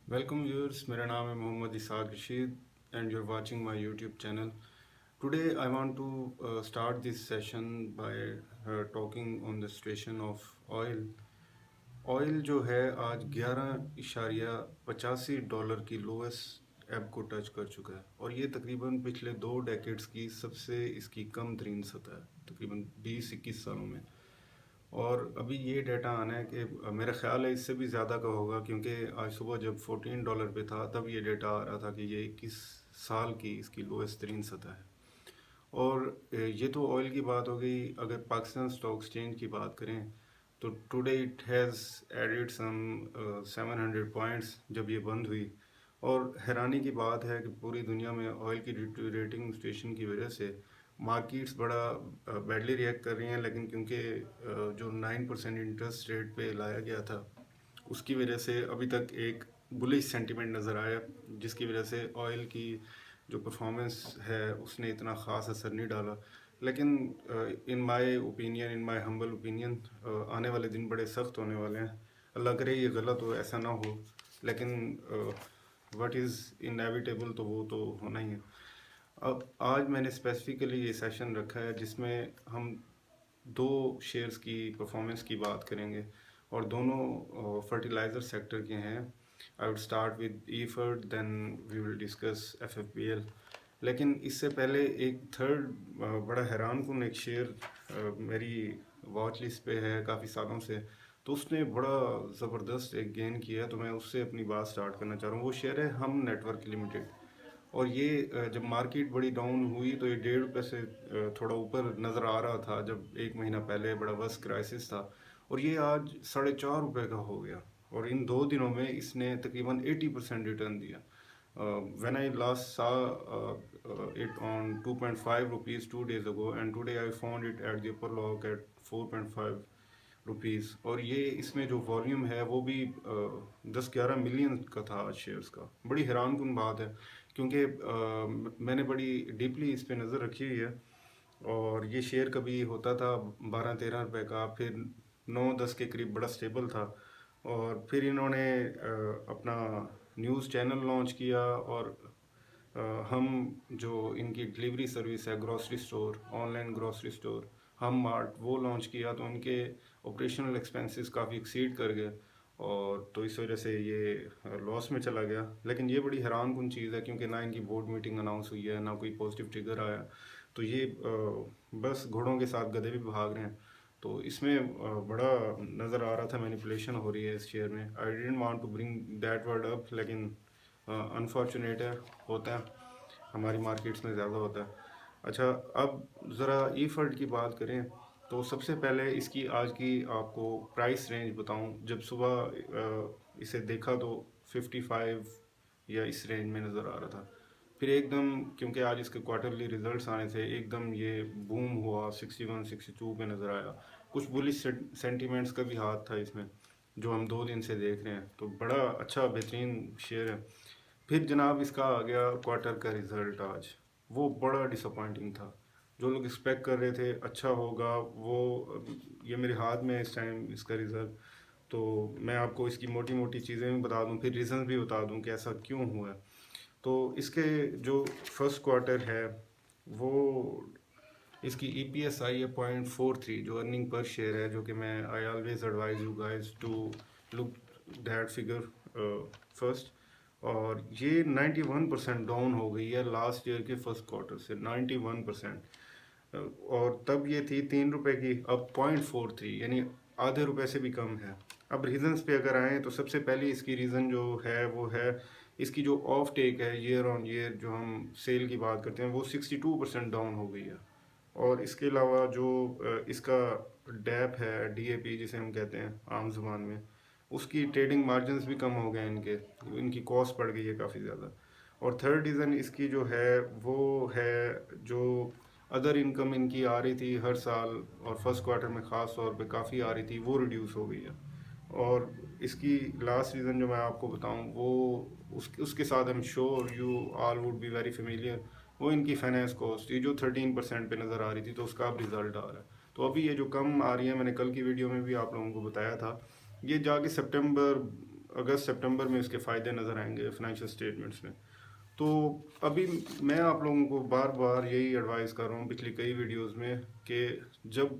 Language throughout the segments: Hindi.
वेलकम व्यूअर्स, मेरा नाम है Mohammad Ishaq Rashid and you are watching my YouTube channel. Today I want to start this session by talking on the situation of oil. Oil जो है आज 11.85 डॉलर की लोएस्ट एब को टच कर चुका है और ये तकरीबन पिछले 2 डेकेड्स की सबसे इसकी कम तरीन सतह है, तकरीबन 20-21 सालों में. और अभी ये डाटा आना है कि मेरा ख्याल है इससे भी ज़्यादा का होगा, क्योंकि आज सुबह जब $14 पे था तब ये डाटा आ रहा था कि ये 21 साल की इसकी लोएस्ट तरीन सतह है. और ये तो ऑयल की बात हो गई. अगर पाकिस्तान स्टॉक एक्सचेंज की बात करें तो today it has added some 700 points जब ये बंद हुई. और हैरानी की बात है कि पूरी दुनिया में ऑयल की डिटोरेटिंग सिचुएशन की वजह से मार्केट्स बड़ा बैडली रिएक्ट कर रही हैं, लेकिन क्योंकि जो 9% इंटरेस्ट रेट पे लाया गया था उसकी वजह से अभी तक एक बुलिश सेंटिमेंट नज़र आया, जिसकी वजह से ऑयल की जो परफॉर्मेंस है उसने इतना ख़ास असर नहीं डाला. लेकिन in my opinion, in my humble opinion, आने वाले दिन बड़े सख्त होने वाले हैं. अल्लाह करे ये गलत हो, ऐसा ना हो, लेकिन व्हाट इज़ इनएविटेबल तो वो तो होना ही है. अब आज मैंने स्पेसिफिकली ये सेशन रखा है जिसमें हम दो शेयर्स की परफॉर्मेंस की बात करेंगे और दोनों फर्टिलाइज़र सेक्टर के हैं. I would start with EFERT, then we will discuss FFPL. लेकिन इससे पहले एक थर्ड बड़ा हैरान कुन एक शेयर मेरी वॉच लिस्ट पे है काफ़ी सालों से, तो उसने बड़ा ज़बरदस्त एक गेन किया है, तो मैं उससे अपनी बात स्टार्ट करना चाह रहा हूँ. वो शेयर है हम नेटवर्क लिमिटेड. और ये जब मार्केट बड़ी डाउन हुई तो ये ₹1.5 से थोड़ा ऊपर नज़र आ रहा था जब एक महीना पहले बड़ा वर्स्ट क्राइसिस था, और ये आज ₹4.5 का हो गया. और इन 2 दिनों में इसने तकरीबन 80% रिटर्न दिया. When I last saw it on 2.5 rupees 2 days ago, and today I found it at the upper lock at 4.5 rupees. और ये इसमें जो वॉल्यूम है वो भी 10-11 मिलियन का था आज शेयर्स का. बड़ी हैरान कुन बात है, क्योंकि मैंने बड़ी डीपली इस पे नज़र रखी हुई है. और ये शेयर कभी होता था 12-13 रुपए का, फिर 9-10 के करीब बड़ा स्टेबल था. और फिर इन्होंने अपना न्यूज़ चैनल लॉन्च किया और हम जो इनकी डिलीवरी सर्विस है, grocery store, online grocery store हम मार्ट, वो लॉन्च किया, तो उनके ऑपरेशनल एक्सपेंसेस काफ़ी एक्सीड कर गए और तो इस वजह से ये लॉस में चला गया. लेकिन ये बड़ी हैरान कुन चीज़ है, क्योंकि ना इनकी बोर्ड मीटिंग अनाउंस हुई है, ना कोई पॉजिटिव ट्रिगर आया. तो ये बस घोड़ों के साथ गधे भी भाग रहे हैं. तो इसमें बड़ा नज़र आ रहा था मैनिपुलेशन हो रही है इस शेयर में. I didn't want to bring that word up, लेकिन अनफॉर्चुनेट है, होता है, हमारी मार्केट्स में ज़्यादा होता है. अच्छा, अब ज़रा ई फंड की बात करें तो सबसे पहले इसकी आज की आपको प्राइस रेंज बताऊं. जब सुबह इसे देखा तो 55 या इस रेंज में नज़र आ रहा था. फिर एकदम, क्योंकि आज इसके क्वार्टरली रिजल्ट्स आने थे, एकदम ये बूम हुआ, 61-62 पे नज़र आया. कुछ बुलिश सेंटीमेंट्स का भी हाथ था इसमें, जो हम 2 दिन से देख रहे हैं. तो बड़ा अच्छा बेहतरीन शेयर है. फिर जनाब इसका आ गया क्वार्टर का रिज़ल्ट आज. वो बड़ा डिसअपॉइंटिंग था. जो लोग एक्सपेक्ट कर रहे थे अच्छा होगा, वो ये मेरे हाथ में है इस टाइम इसका रिज़ल्ट. तो मैं आपको इसकी मोटी मोटी चीज़ें भी बता दूं, फिर रीज़न भी बता दूं कि ऐसा क्यों हुआ है. तो इसके जो फर्स्ट क्वार्टर है वो इसकी ईपीएस आई है 0.43, जो अर्निंग पर शेयर है, जो कि मैं I always advise you guys to look that figure first. और ये 91% डाउन हो गई है लास्ट ईयर के फर्स्ट क्वार्टर से, 91%. और तब ये थी ₹3 की, अब 0.43, यानी आधे रुपए से भी कम है. अब रीजंस पे अगर आएँ तो सबसे पहली इसकी रीज़न जो है वो है इसकी जो ऑफ टेक है, ईयर ऑन ईयर जो हम सेल की बात करते हैं, वो 62% डाउन हो गई है. और इसके अलावा जो इसका डैप है, डीएपी जिसे हम कहते हैं आम जुबान में, उसकी ट्रेडिंग मार्जिन्स भी कम हो गए इनके, इनकी कॉस्ट बढ़ गई है काफ़ी ज़्यादा. और थर्ड रीज़न इसकी जो है वो है जो अदर इनकम इनकी आ रही थी हर साल, और फर्स्ट क्वार्टर में ख़ास तौर पे काफ़ी आ रही थी, वो रिड्यूस हो गई है. और इसकी लास्ट रीज़न जो मैं आपको बताऊं वो उसके साथ I am sure you all would be very familiar, वो इनकी फाइनेंस कॉस्ट, ये जो 13% पे नज़र आ रही थी, तो उसका अब रिज़ल्ट आ रहा है. तो अभी ये जो कम आ रही है, मैंने कल की वीडियो में भी आप लोगों को बताया था, ये जाके सितंबर अगस्त सितंबर में इसके फ़ायदे नज़र आएंगे फाइनेंशियल स्टेटमेंट्स में। तो अभी मैं आप लोगों को बार बार यही एडवाइस कर रहा हूँ पिछली कई वीडियोस में कि जब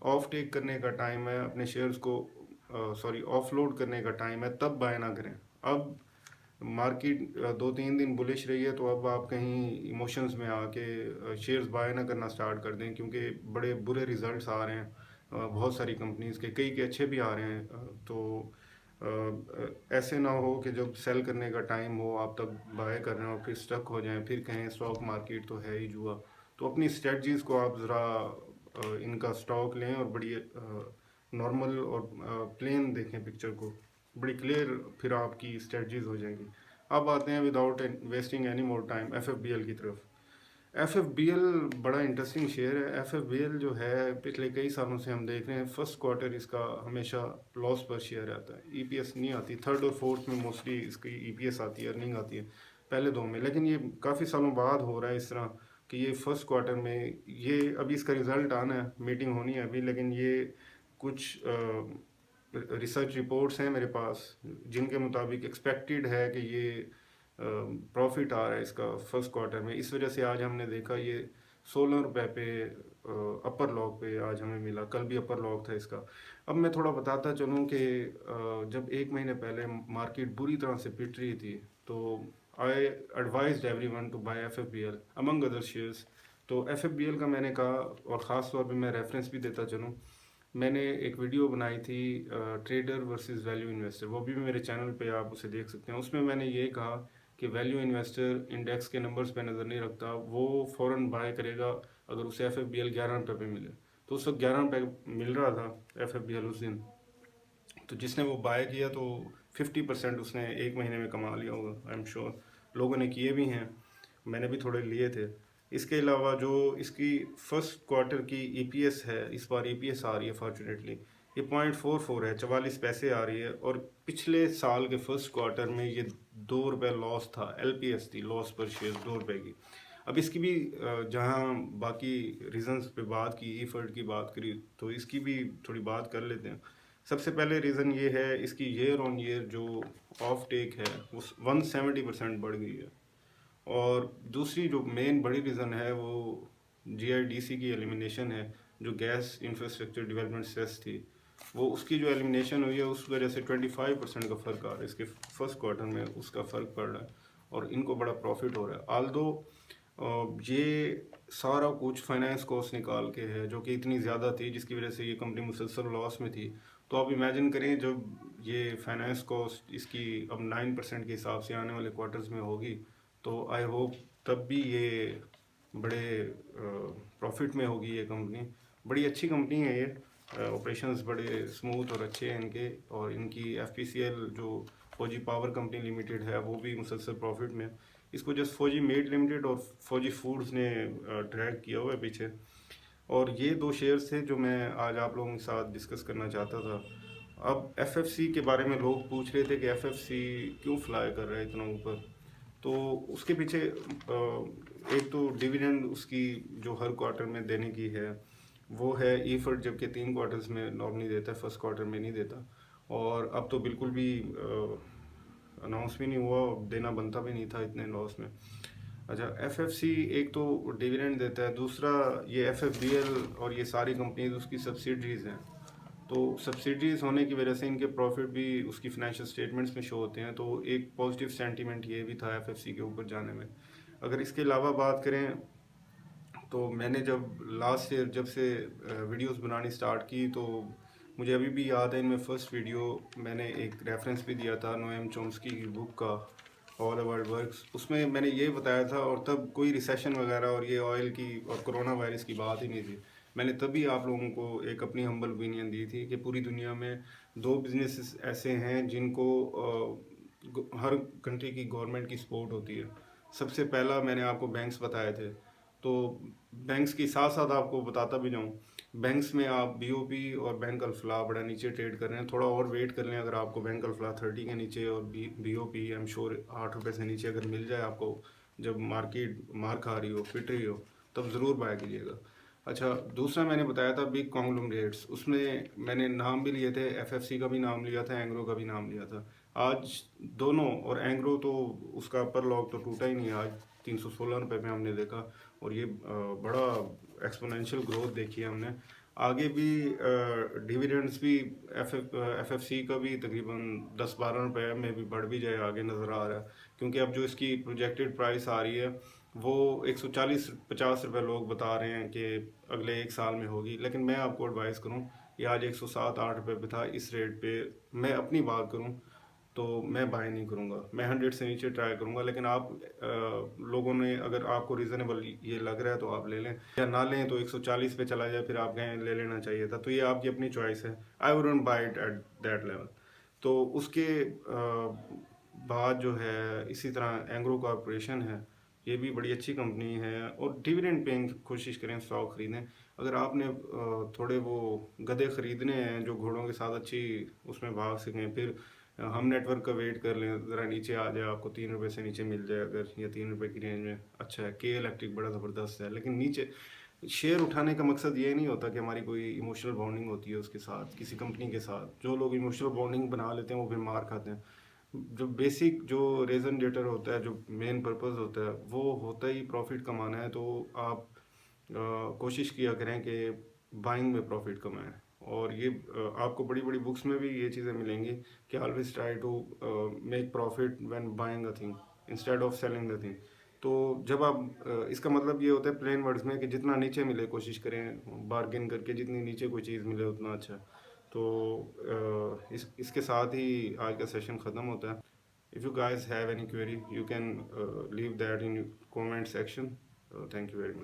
ऑफ टेक करने का टाइम है अपने शेयर्स को, सॉरी ऑफलोड करने का टाइम है, तब बाय ना करें। अब मार्केट 2-3 दिन बुलिश रही है तो अब आप कहीं इमोशंस में आके शेयर्स बाय ना करना स्टार्ट कर दें, क्योंकि बड़े बुरे रिजल्ट्स आ रहे हैं बहुत सारी कंपनीज के, कई के अच्छे भी आ रहे हैं। तो ऐसे ना हो कि जब सेल करने का टाइम हो आप तब बाय कर रहे हैं और फिर स्टक हो जाएं, फिर कहें स्टॉक मार्केट तो है ही जुआ। तो अपनी स्ट्रेटजीज को आप ज़रा इनका स्टॉक लें और बड़ी नॉर्मल और प्लेन देखें पिक्चर को, बड़ी क्लियर फिर आपकी स्ट्रेटजीज हो जाएंगी। अब आते हैं without wasting any more time FFBL की तरफ। FFBL बड़ा इंटरेस्टिंग शेयर है। FFBL जो है पिछले कई सालों से हम देख रहे हैं फर्स्ट क्वार्टर इसका हमेशा लॉस पर शेयर रहता है, EPS नहीं आती। थर्ड और फोर्थ में मोस्टली इसकी EPS आती है, अर्निंग आती है, पहले दो में। लेकिन ये काफ़ी सालों बाद हो रहा है इस तरह कि ये फर्स्ट क्वार्टर में, ये अभी इसका रिजल्ट आना है, मीटिंग होनी है अभी, लेकिन ये कुछ रिसर्च रिपोर्ट्स हैं मेरे पास जिनके मुताबिक एक्सपेक्टेड है कि ये प्रॉफिट आ रहा है इसका फर्स्ट क्वार्टर में। इस वजह से आज हमने देखा ये 16 रुपये पे अपर लॉक पे आज हमें मिला, कल भी अपर लॉक था इसका। अब मैं थोड़ा बताता चलूँ कि जब 1 महीने पहले मार्केट बुरी तरह से पिट रही थी तो I advised everyone to buy FFBL among other shares. तो FFBL का मैंने कहा, और ख़ास तौर पे मैं रेफरेंस भी देता चलूँ, मैंने एक वीडियो बनाई थी ट्रेडर वर्सेस वैल्यू इन्वेस्टर, वो भी मेरे चैनल पे आप उसे देख सकते हैं। उसमें मैंने ये कहा कि वैल्यू इन्वेस्टर इंडेक्स के नंबर्स पे नज़र नहीं रखता, वो फ़ौरन बाय करेगा अगर उसे FFBL 11 रुपये पे मिले। तो उस वक्त 11 रुपये मिल रहा था FFBL उस दिन, तो जिसने वो बाय किया तो 50% उसने 1 महीने में कमा लिया होगा। आई एम श्योर लोगों ने किए भी हैं, मैंने भी थोड़े लिए थे। इसके अलावा जो इसकी फर्स्ट क्वार्टर की EPS है, इस बार EPS आ रही है फॉर्चुनेटली, ये 0.44 है, 44 पैसे आ रही है। और पिछले साल के फर्स्ट क्वार्टर में ये 2 रुपये लॉस था, LPS थी, लॉस पर शेयर 2 रुपये की। अब इसकी भी जहाँ बाकी रीजंस पे बात की, ईफर्ड की बात करी, तो इसकी भी थोड़ी बात कर लेते हैं। सबसे पहले रीज़न ये है इसकी ईयर ऑन ईयर जो ऑफ टेक है वो 170% बढ़ गई है। और दूसरी जो मेन बड़ी रीज़न है वो GIDC की एलिमिनेशन है, जो गैस इंफ्रास्ट्रक्चर डेवलपमेंट सेस थी, वो उसकी जो एलिमिनेशन हुई है उस वजह से 25% का फ़र्क आ रहा है इसके फर्स्ट क्वार्टर में, उसका फ़र्क पड़ रहा है और इनको बड़ा प्रॉफिट हो रहा है। आल्दो ये सारा कुछ फाइनेंस कॉस्ट निकाल के है जो कि इतनी ज़्यादा थी जिसकी वजह से ये कंपनी मुसलसल लॉस में थी। तो आप इमेजिन करें जब ये फाइनेंस कॉस्ट इसकी अब 9% के हिसाब से आने वाले क्वार्टर्स में होगी, तो आई होप तब भी ये बड़े प्रॉफिट में होगी ये कंपनी। बड़ी अच्छी कंपनी है ये, ऑपरेशंस बड़े स्मूथ और अच्छे हैं इनके, और इनकी FPCL जो फौजी पावर कंपनी लिमिटेड है वो भी मुसलसल प्रॉफिट में। इसको जस्ट फौजी मेड लिमिटेड और फौजी फूड्स ने ड्रैग किया हुआ है पीछे। और ये दो शेयर्स थे जो मैं आज आप लोगों के साथ डिस्कस करना चाहता था। अब FFC के बारे में लोग पूछ रहे थे कि FFC क्यों फ्लाई कर रहा है इतना ऊपर, तो उसके पीछे एक तो डिविडेंड उसकी जो हर क्वार्टर में देने की है वो है ईफर्ड, जबकि 3 क्वार्टर्स में नॉर्मली देता है, फर्स्ट क्वार्टर में नहीं देता। और अब तो बिल्कुल भी अनाउंस भी नहीं हुआ, देना बनता भी नहीं था इतने लॉस में। अच्छा, FFC एक तो डिविडेंड देता है, दूसरा ये FFBL और ये सारी कंपनीज उसकी सब्सिडरीज हैं, तो सब्सिडीज होने की वजह से इनके प्रॉफिट भी उसकी फाइनेंशियल स्टेटमेंट्स में शो होते हैं। तो एक पॉजिटिव सेंटीमेंट ये भी था FFC के ऊपर जाने में। अगर इसके अलावा बात करें तो मैंने जब लास्ट ईयर जब से वीडियोस बनानी स्टार्ट की, तो मुझे अभी भी याद है इनमें फर्स्ट वीडियो मैंने एक रेफरेंस भी दिया था नोएम चॉम्स्की की बुक का, ऑल द वर्ल्ड वर्क्स। उसमें मैंने ये बताया था, और तब कोई रिसेशन वगैरह और ये ऑयल की और कोरोना वायरस की बात ही नहीं थी। मैंने तभी आप लोगों को एक अपनी हम्बल ओपिनियन दी थी कि पूरी दुनिया में दो बिजनेस ऐसे हैं जिनको हर कंट्री की गवर्नमेंट की सपोर्ट होती है। सबसे पहला मैंने आपको बैंक्स बताए थे, तो बैंक्स के साथ साथ आपको बताता भी जाऊँ, बैंक्स में आप BOP और बैंक अल्फला बड़ा नीचे ट्रेड कर रहे हैं, थोड़ा और वेट कर लें। अगर आपको बैंक अल्फला 30 के नीचे और BOP आई एम श्योर 8 रुपये से नीचे अगर मिल जाए आपको, जब मार्केट मार खा रही हो, फिट रही हो, तब ज़रूर बाय कीजिएगा। अच्छा, दूसरा मैंने बताया था बिग कॉन्ग्लोमरेट्स, उसमें मैंने नाम भी लिए थे, एफएफसी का भी नाम लिया था, एंग्रो का भी नाम लिया था। आज दोनों, और एंग्रो तो उसका अपर लॉक तो टूटा ही नहीं है आज, 316 रुपये में हमने देखा। और ये बड़ा एक्सपोनेंशियल ग्रोथ देखी है हमने। आगे भी डिविडेंड्स भी एफएफसी का भी तकरीबन 10-12 रुपये में भी बढ़ भी जाए आगे, नज़र आ रहा है। क्योंकि अब जो इसकी प्रोजेक्टेड प्राइस आ रही है वो 140-50 रुपये लोग बता रहे हैं कि अगले 1 साल में होगी। लेकिन मैं आपको एडवाइस करूं, ये आज 107-8 रुपये पे था, इस रेट पे मैं अपनी बात करूं तो मैं बाय नहीं करूंगा। मैं 100 से नीचे ट्राई करूंगा। लेकिन आप लोगों ने, अगर आपको रीज़नेबल ये लग रहा है तो आप ले लें, या ना लें तो 140 पे चला जाए, फिर आप कहें ले लेना चाहिए था, तो ये आपकी अपनी चॉइस है। I wouldn't buy it at that level. तो उसके बाद जो है, इसी तरह एंग्रो कॉरपोरेशन है, ये भी बड़ी अच्छी कंपनी है, और डिविडेंड पेइंग कोशिश करें स्टॉक खरीदें। अगर आपने थोड़े वो गधे खरीदने हैं जो घोड़ों के साथ अच्छी उसमें भाग सकें, फिर हम नेटवर्क का वेट कर लें, ज़रा नीचे आ जाए, आपको 3 रुपये से नीचे मिल जाए अगर, या 3 रुपये की रेंज में, अच्छा है। के इलेक्ट्रिक बड़ा ज़बरदस्त है। लेकिन नीचे शेयर उठाने का मकसद ये नहीं होता कि हमारी कोई इमोशनल बॉन्डिंग होती है उसके साथ, किसी कंपनी के साथ। जो लोग इमोशनल बॉन्डिंग बना लेते हैं वो फिर मार खाते हैं। जो बेसिक, जो रीज़न डेटर होता है, जो मेन पर्पस होता है, वो होता ही प्रॉफिट कमाना है। तो आप कोशिश किया करें कि बाइंग में प्रॉफिट कमाएं। और ये आपको बड़ी बड़ी बुक्स में भी ये चीज़ें मिलेंगी कि always try to make profit when buying a thing instead of selling the thing. तो जब आप इसका मतलब ये होता है प्लेन वर्ड्स में कि जितना नीचे मिले कोशिश करें बार्गेन करके, जितनी नीचे कोई चीज़ मिले उतना अच्छा। तो इसके साथ ही आज का सेशन ख़त्म होता है। If you guys have any query, you can leave that in comment section. Thank you very much.